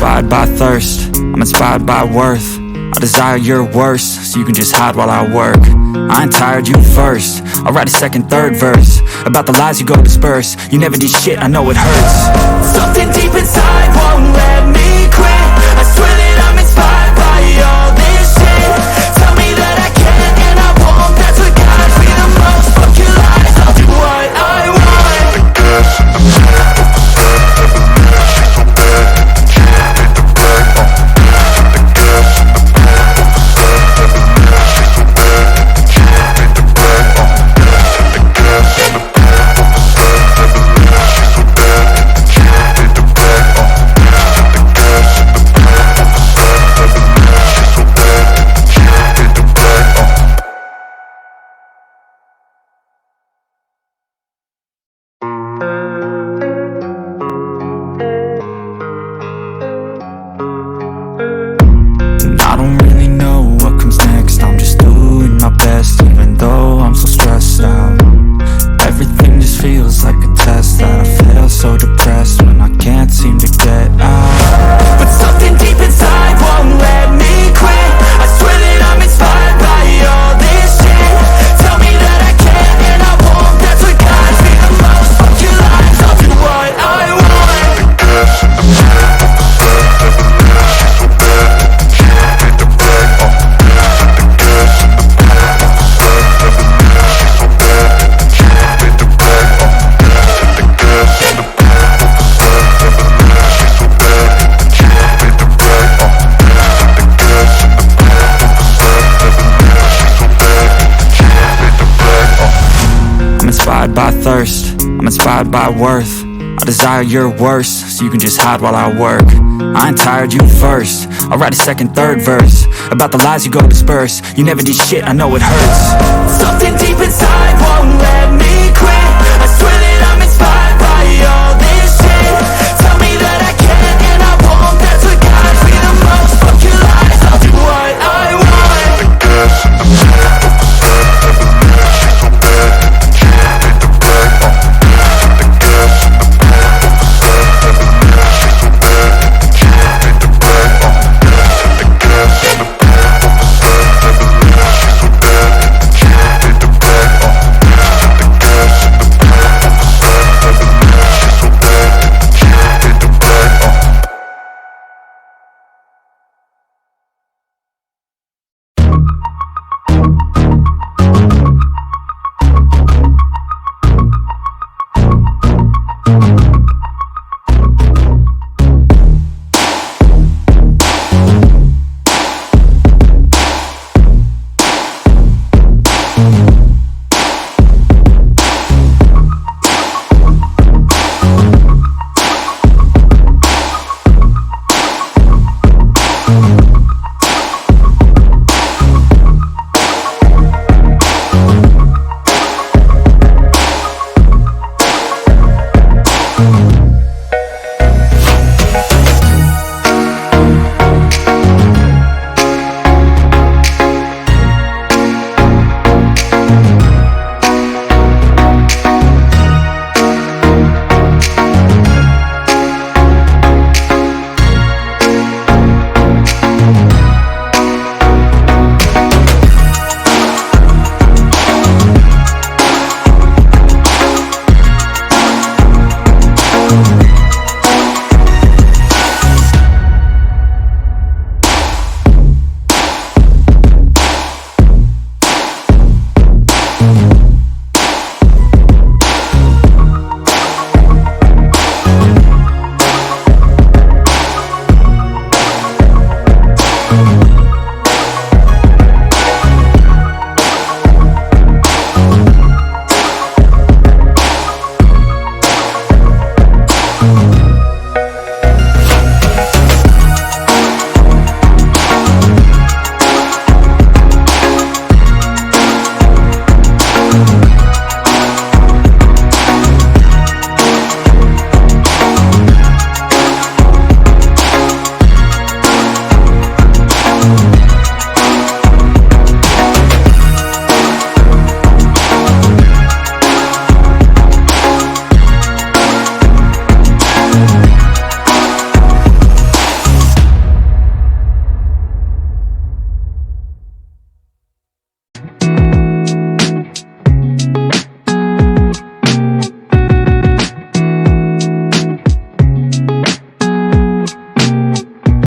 inspired by thirst, I'm inspired by worth. I desire your worst, so you can just hide while I work. I ain't tired, you first. I'll write a second, third verse about the lies you go disperse. You never did shit, I know it hurts. Something deep inside won't let me quit. I swear that I'm inspired by all this shit. Tell me that I can and I won't. That's what guides me the most. Fuck your lies, I'll do what I want. The gas in the back of the set, never knew she's so bad. She hit the bag, the gas in the back of the set, never knew she's so bad. She hit the bag, the gas in the back of the set, never knew she's so bad. She hit the bag, the gas in the back of the set, never knew she's so bad. She hit the bag, I don't really know what comes next. I'm just doing my best, even though I'm so stressed out. Everything just feels like a test that I fail, so depressed when I can't seem to get out. But something deep inside won't let me quit. I swear that I'm inspired by all this shit. Tell me that I can and I won't. That's what guides me the most. Fuck your lies, I'll do what I want. The gas in the back of the set, never knew she's so bad. She hit the bag, the gas in the back of the set, never knew she's so bad. She hit the bag, the gas in the back of the set, never knew she's so bad. She hit the bag, the gas in the back of the set, never knew she's so bad. She hit the bag, I'm inspired by thirst, I'm inspired by worth. I desire your worst, so you can just hide while I work. I ain't tired, you first. I'll write a second, third verse about the lies you go disperse. You never did shit, I know it hurts. Something deep inside won't let me